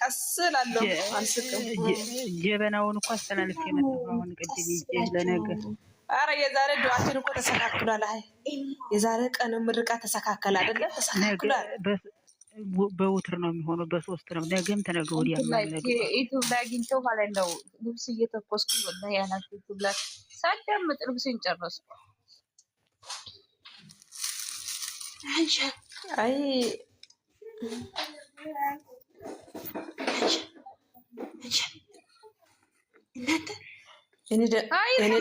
ቀስ እላለሁ አልስቅም። ጀበናውን እኮ አስተላልፍ የመጣሁ አሁን ቅድም ይዤ ለነገ። ኧረ የዛሬ ዱዓችን እኮ ተስተካክሏል። አይ የዛሬ ቀን ምርቃት ተስተካከለ አይደለ? ተስተካክሏል። በውትር ነው የሚሆነው፣ በሶስት ነው። ነገም ተነገ ወዲያ ማለት ነው። ዩቲዩብ ላይ አግኝቼው ማለት ነው። ልብስ እየተኮስኩ ወላሂ ያናችሁ ዩቲዩብ ላይ ሳዳምጥ ልብሴን ጨረስኩ። አይ እናንተ እኔ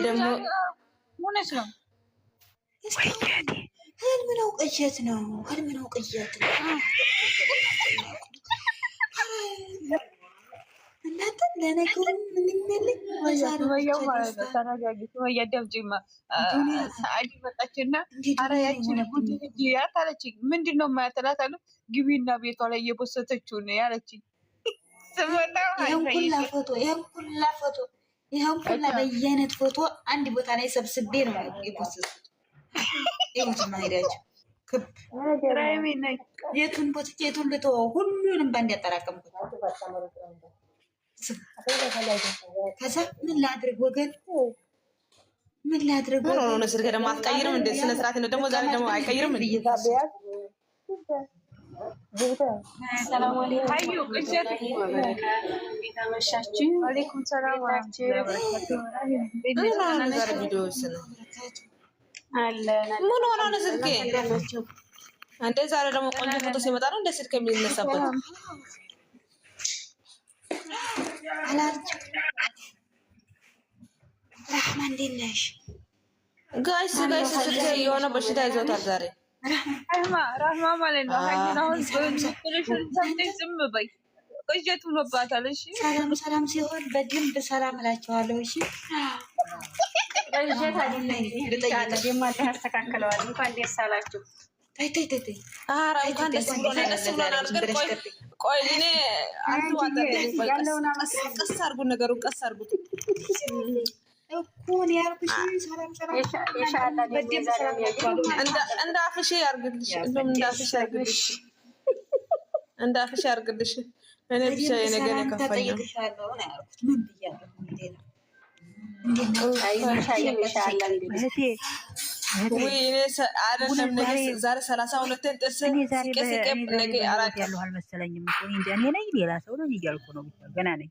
ደግሞ ሆነች ነው ህልም ነው ቅዠት ነው? ህልም ነው ቅዠት ነው? እናንተ ለነገሩ ምንም የለኝ። ተረጋጊ እያዳምጪማ። አዲ መጣችና ኧረ ያችን ጉድ ያት አለችኝ። ምንድን ነው የማያት እላታለሁ። ግቢና ቤቷ ላይ እየቦሰተችው ነው ያለችኝ። ይሄን ሁላ በየአይነት ፎቶ አንድ ቦታ ላይ ሰብስቤ ነው የፖስት ይሁንና ሄዳችሁ የቱን ቦትቼ የቱን ልተወው ሁሉንም ባንድ ያጠራቀምኩት። ከዛ ምን ላድርግ ወገን ምን ላድርግ ወገን ነው ስልክ ደግሞ አትቀይርም እንደ ስነ ስርዓት ነው ደግሞ ዛሬ ደግሞ አይቀይርም እንዴ? ሰላም አለይኩም አዩ ቅጀት ቤታመሻችሁ አለይኩም ሰላም ወራህመቱላሂ ምን ሆነ ነው ስልኬ አንተ ዛሬ ደግሞ ቆንጆ ፎቶ ሲመጣ ነው እንደ ስልክ የሚነሳበት አላርጅ ረህማን እንዴት ጋይስ ስልኬ የሆነ በሽታ ይዞታል ዛሬ ረህማ ማለት ነው። አሁን ዝም በይ ቅዠት ሆኖባታል። እሺ ሰላም ሲሆን በደንብ ሰላም እላቸዋለሁ። እሺ ቅዠት አይደለም ደግሞ ያስተካክለዋል። እንኳን ደስ አላችሁ። ተይ ኧረ እንኳን ደስ ብሎናል። ቆይ እኔ ቀስ አድርጉት ነገሩን ቀስ አድርጉት እኮ ነው ያልኩሽ። ሰላም እንዳፍሽ ያርግልሽ እንደውም እንዳፍሽ ያርግልሽ እንዳፍሽ ያርግልሽ። እኔ ብቻ የነገር ከፈኝ ምን ብያለሁ ወይ እኔ አይደለም ነገ ዛሬ 32 ጥርስ ሲቀስቀም ነገ አራት ያለው አልመሰለኝም እኮ እንዴ እኔ ነኝ ሌላ ሰው ነው እያልኩ ነው። ብቻ ገና ነኝ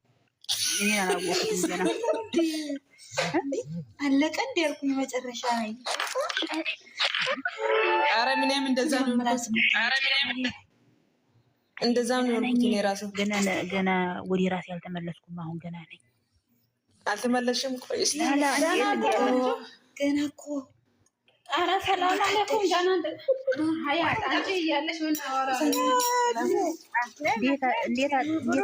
እኔ አላወቅኩም ገና አለቀ እንደ ያልኩኝ መጨረሻ ነኝ። ኧረ ምንም እንደዛ ነው። ኧረ ምንም እንደዛ ነው እኔ ራሱ ገና ወደ ራሴ አልተመለስኩም። አሁን ገና ነኝ። አልተመለሽም? ቆይ እስቲ ገና እኮ ኧረ ሰላም አለይኩም ገና ሀያት አንቺ እያለሽ ምን አወራ እንዴት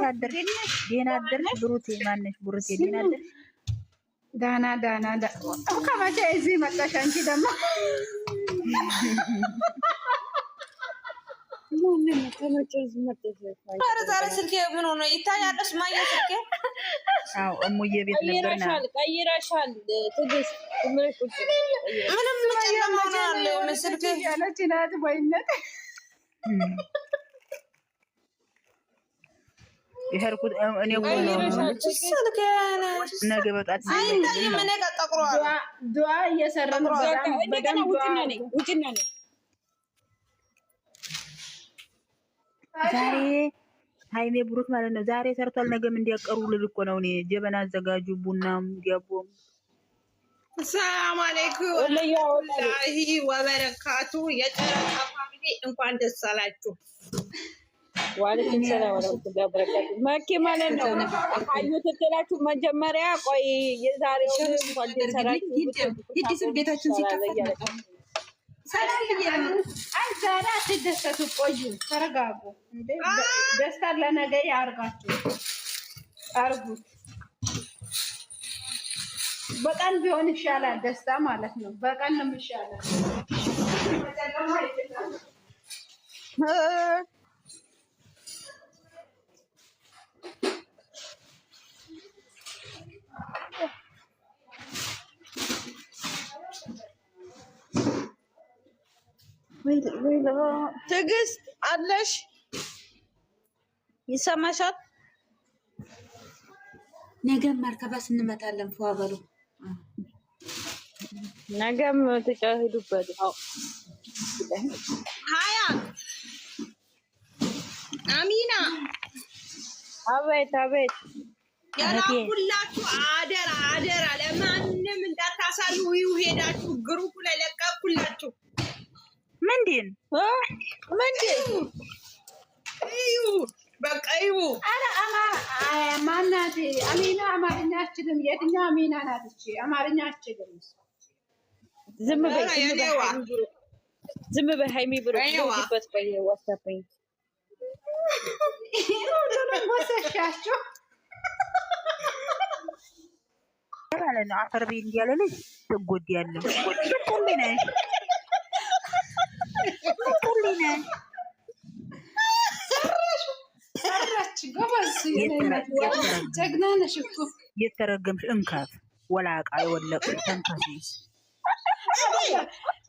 አደርሽ? ደህና አደርሽ? ብሩቴ ማነሽ? ብሩቴ ደህና አደርሽ? ዳና ከመቼ እዚህ መጣሽ? አንቺ ደግሞ ኧረ ዛሬ ስልኬ ምን ሆነ ይታያል? ስማየ ስልኬ አዎ እሙዬ ቤት ነበርና ቀይረሻል። ትግስት ምንም ጨለማ ሆኗል ስልኬ ያለች ናት ወይነት ይሄርኩት እኔ እኮ ነው ስልኬ ነገ በጣት አይታይም። እኔ ጋር ጠቁሯል። ዱዓ እየሰራን በደም ውጭና ነው ዛሬ ሃይሜ ብሩክ ማለት ነው። ዛሬ ሰርቷል። ነገም እንዲያቀሩ ልል እኮ ነው። እኔ ጀበና አዘጋጁ፣ ቡናም ገቦም። ሰላም አለይኩም ወራህመቱላሂ ወበረካቱ። የጨረቃ ፋሚሊ እንኳን ደስ አላችሁ። ዋለይኩም ሰላም ወራህመቱላሂ ወበረካቱ። ማኪ ማለት ነው። አዩ ተተላችሁ መጀመሪያ ቆይ የዛሬው እንኳን ደስ አላችሁ። ይዲስ ቤታችን ሲከፈት ሰላም ይያሉ ዛሬ አትደሰቱ፣ ቆዩ፣ ተረጋጉ። ደስታ ለነገ ያርጋችሁ አርጉት። በቀን ቢሆን ይሻላል ደስታ ማለት ነው። በቀን ነው ይሻላል። ትዕግስት አለሽ? ይሰማሻል? ነገም መርከባ ስንመጣለን ፏ በሉ። ነገም ተጫሂዱበት። ሀያ አሚና አቤት አቤት የላኩላችሁ አደራ ለማንም እንዳታሳዩ። ሄዳችሁ ግሩፕ ላይ ለቀኩላችሁ። ምንድን እዩ በቃ እዩ። አረ ማናት አሚና? አማርኛ አችልም። የትኛው አሚና ናት እቺ? አማርኛ አችልም። ዝም በይ ሃይሚ ብሎ ይበት በዋትስአፕ ወሰሻቸው ማለት ነው። አፈር ቤት እንዲያለ ልጅ ትጎዳያለሽ። ቁልነሽ ሰራች ጎበዝ። ጀግና ነሽ እኮ የተረገምሽ እንካፍ ወላቃ የወለቅሽ ተንከሲስ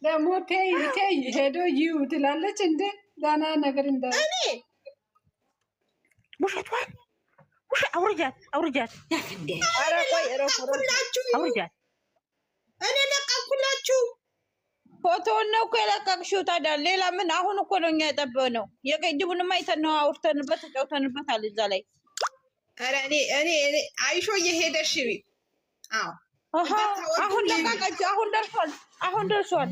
ደግሞ ተይ ሄዶ ይው ትላለች። እንደ ዳና ነገር እንደ ውሸቷን አውርጃት። ኧረ ቆይ አውርጃት። እኔ ለቀኩላችሁ። ፎቶውን ነው እኮ የለቀቅሽው። ታዲያ ሌላ ምን? አሁን እኮ ነው እኛ የጠበቅነው። የቅድሙንማ አይተን ነው አውርተንበት ተጫውተንበታል እዛ ላይ። ኧረ እኔ አይሾ እየሄደሽ አሁን ለቀቀች። አሁን ደርሷል።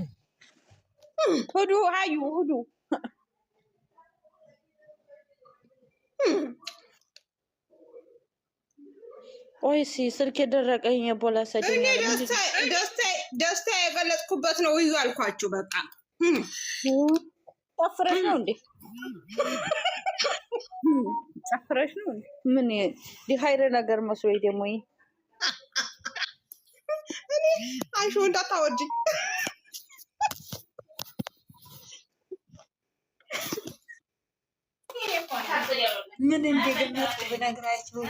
ሁዱ ሀዩ ሁዱ ቆይ ስልክ የደረቀኝ የቦላ ሰደኛ ደስታ የገለጽኩበት ነው። እዩ አልኳችሁ። በቃ ጨፍረሽ ነው እንዴ? ጨፍረሽ ነው እንዴ? ምን ዲሃይረ ነገር መስሎኝ ደግሞ እኔ አይሾ እንዳታወርጂ። ምን እንደገመጥኩ ብነግራችሁ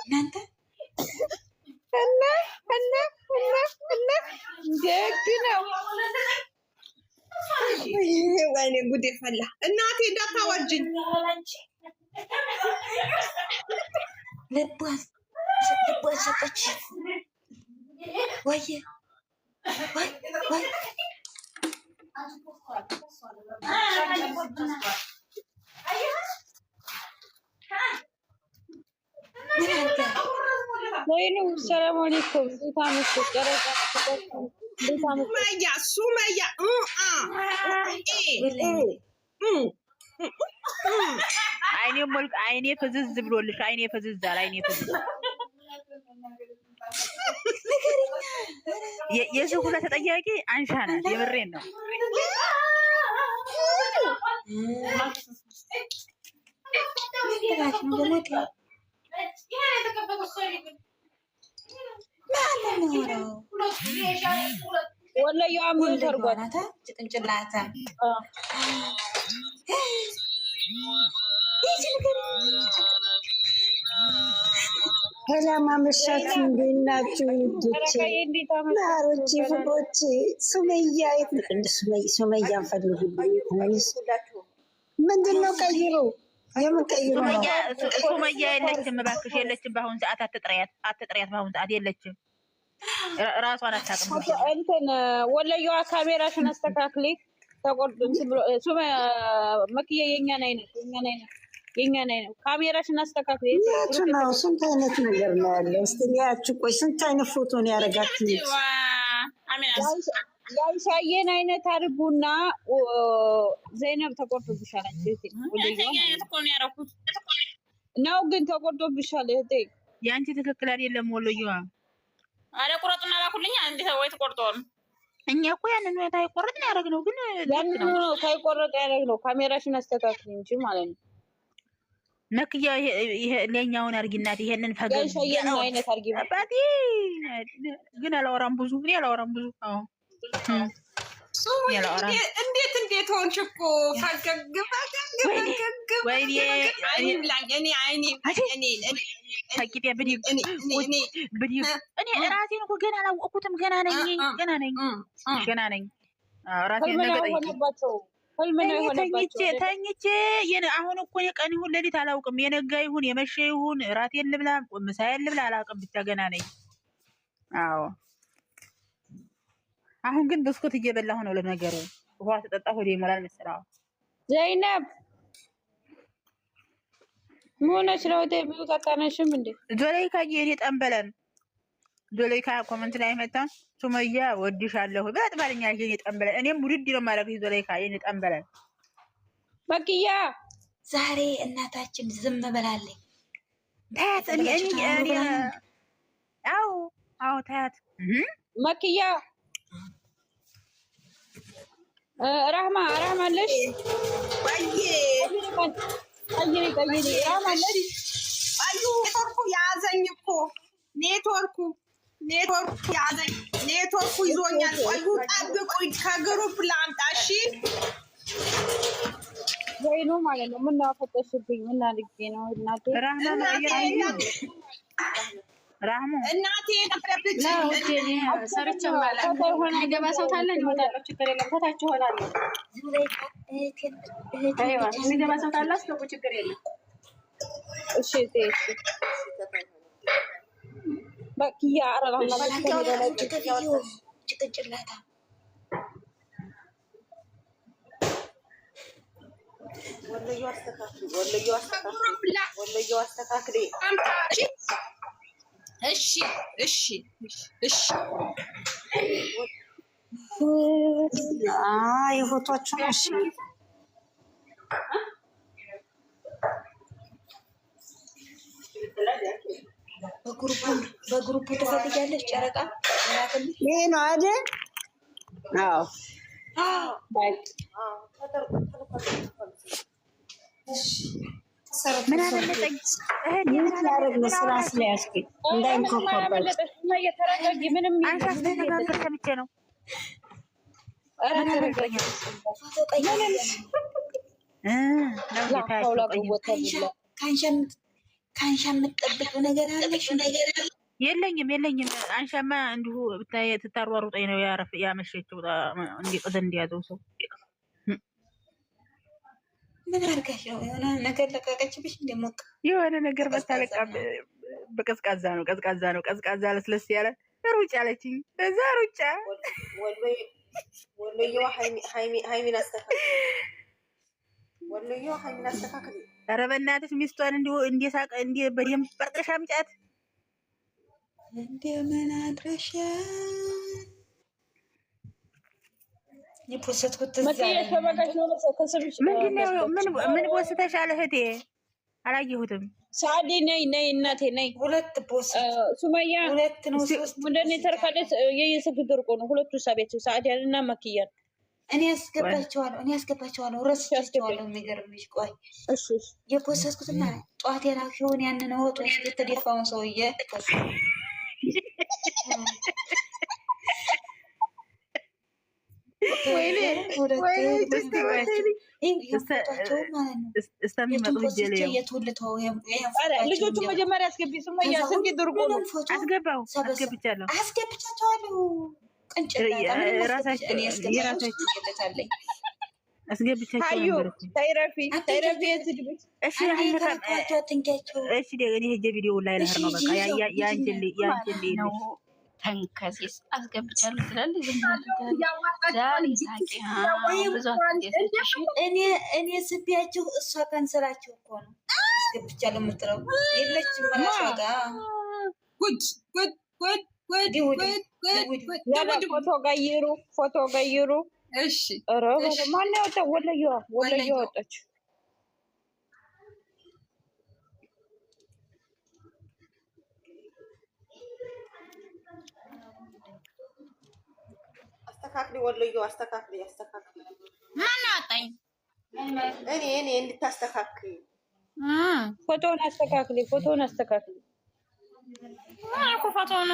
እናንተ ደግ ነው። ወይኔ ጉዴ ፈላ። እናቴ እንዳታወርጅኝ። ልቧን ሰጠች። ወይ ወይኑ ሰላም አለይኩም። ሱመያ አይኔ ፍዝዝ ብሎልሽ። አይኔ ፍዝዝ አለ። የዚህ ሁሉ ተጠያቂ አንሻ ናት። የምሬን ነው። ወላሂ አሙን ተርጓታ ጭንጭላታ ሰላም አመሻችሁ። እንዴት ናችሁ? ናሮች ፍቅሮች። ሱመያን ፈልጉልኝ። ምንድን ነው ቀይሩ? የምን ቀይሩ ነው? ሱመያ የለችም፣ እባክሽ የለችም። በአሁን ሰዓት አትጥሪያት። በአሁን ሰዓት የለችም። ራሷን አታውቅም። እንትን ወላሂዋ ካሜራሽን አስተካክሊ። መክዬ የኛን አይነት ካሜራሽን አስተካክል። የቱ ነው? ስንት አይነት ነገር ነው ያለው? እስቲ ያችሁ ቆይ፣ ስንት አይነት ፎቶ ነው ያደረጋችሁት? ያይሻየን አይነት አድርጉና ዘይነብ ተቆርጦብሻል ነው ግን ተቆርጦብሻል እህቴ። የአንቺ ትክክል አይደለም ወሎዬዋ። አረ ቁረጡና ላኩልኝ። አንዴ ወይ ተቆርጧል። እኛ እኮ ያንን ነው ታይቆረጥን ያደረግነው፣ ግን ያንን ነው ታይቆረጥ ያደረግነው። ካሜራሽን አስተካክል እንጂ ማለት ነው። ነክያ ይሄ ለኛውን አርጊናት። ይሄንን ፈገግ ያይሻየን አይነት አርጊ አባቴ። ግን አላወራም ብዙ። አዎ እንዴት ሆንሽ እኮ ፈገግ ወይኔ እኔ ራሴን እኮ ገና አላወቅኩትም። ገና ነኝ። ራሴን ነገር ሆነባቸው ህልም ነው የሆነባቸው። ተኝቼ አሁን እኮ የቀን ይሁን ሌሊት አላውቅም። የነጋ ይሁን የመሸ ይሁን ራቴን ልብላ ምሳዬን ልብላ አላውቅም። ብቻ ገና ነኝ። አዎ አሁን ግን ብስኩት እየበላሁ ነው። ለነገሩ ውሃ ተጠጣ ሆዴ ይሞላል መሰለኝ። ዘይነብ ሞነች ነው ደብዩ ታታነሽም እንዴ? ጆለይካ የኔ ጠንበለን ጆለይካ ኮመንት ላይ መጣ ሱመያ ወድሻለሁ በጥባለኛ የኔ ጠንበለን። እኔም ውድድ ነው ማለት ጆለይካ የኔ ጠንበለን። መክያ ዛሬ እናታችን ዝም ብላለች። ታያት እኔ አዎ ታያት መክያ ራህማ አለሽ ኔትወርኩ ያዘኝ እኮ ኔትወርኩ ያዘኝ። ኔትወርኩ ይዞኛል። ቆዩ ጠብቁኝ፣ ከግሩፕ ላምጣ። እሺ ወይኑ ማለት ነው። ምን አፈጠሽብኝ? ምን አድርጌ ነው እናቴ? ራህሙ እናቴ ነበረብኝ ሰርቼ ማለት ነው። ገባ ሰው ታለ ይወጣለው። ችግር የለም። ታታችሁ ሆናለሁ። አይዋ የሚገባ ሰው ታለ አስገቡ። ችግር የለም። እሺ በቂያ አረጋማ ጭቅጭላታ ወለዩ አስተካክል። እሺ የፎቶቹ እሺ በግሩፕ ትፈልጊያለሽ? ጨረቃ ይሄ ነው አይደል? አዎ ምን አመለጠኝ? ያረግ መስራ ስለያስኩኝ እንዳይንኮኮበት እየተረጋጊ ምንም አንሳስተነጋገር ሰምቼ ነው። ከአንሻ የምትጠብቀው ነገር አለሽ? የለኝም። አንሻማ እንዲሁ ትታሯሩጠኝ ነው ያመሸችው እንዲያዘው ሰው ምን አድርጋሽ ነው? የሆነ ነገር ለቀቀችብሽ? እንደሞቅ የሆነ ነገር በታለቃ በቀዝቃዛ ነው ቀዝቃዛ ለስለስ ያለ ሩጫ አለችኝ። እዛ ሩጫ ወሎዬዋ ሃይሚን አስተካክል። ኧረ በእናትሽ ሚስቷን እንዲሳቅ በደምብ በርጥረሻ አምጫት። እንደምን አድረሻ የፖሰትኩት ምን ቦስተሻል እህቴ? አላየሁትም። ሳዲ ነይ እናቴ ነይ። ሁለት ቦስ ሱመያ ሁለት ነው ሶስት ምንድነው የተረካለት? የየስግግር እኮ ነው ሁለቱ ሳቤት ሳዲያን እና መክያን እኔ ያስገባቸዋለሁ ረስቻቸዋለሁ። የሚገርምሽ ቆይ እሺ የፖሰትኩትና ጠዋት የላክሽውን ያንን ወጡ የተደፋውን ሰውዬ ልጆቹ መጀመሪያ አስገቢ። ሱመያ ስንት ድርጎ ነው አስገብቻለሁ። እኔ ሄጄ ቪዲዮ ላይ ልሄድ ነው። በቃ ያንቺን ነው ተንከሲስ አስገብቻለሁ ትላለች። እኔ ስቢያችሁ እሷ ከንስላችሁ እኮ ነው አስገብቻለሁ የምትለው የለችም። ራሷ ጋር ፎቶ ቀይሩ። እሺ ማን ያወጣው? ወለየዋ ወጣች። አስተካክሊ ወሎዬ አስተካክሊ። ማን አወጣኝ? እኔ እንድታስተካክሊ ፎቶውን አስተካክሊ። አልኩ ፎቶውን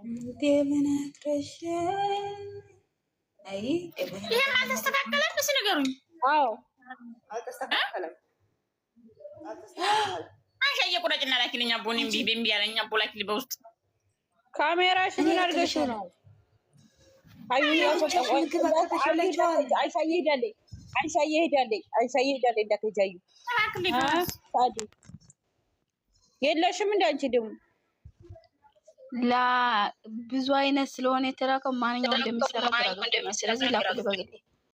እንደምን አድረሻ። አይ ይሄን አልተስተካከለም። ንገሩኝ። አዎ አልተስተካከለም። አንሻዬ ቁረጭና ላኪልኝ። አቦን እምቢ ያለኝ አቦ ላኪልኝ በውስጥ ካሜራሽ ምን አድርገሽው ነው? አይሻዬ ሄዳለች እንዳትሄጃዩ የለሽም እንደ አንቺ ደግሞ ላ ብዙ አይነት ስለሆነ የተላከው ማንኛው እንደሚሰራ ስለዚህ ላኩልኝ በግሌ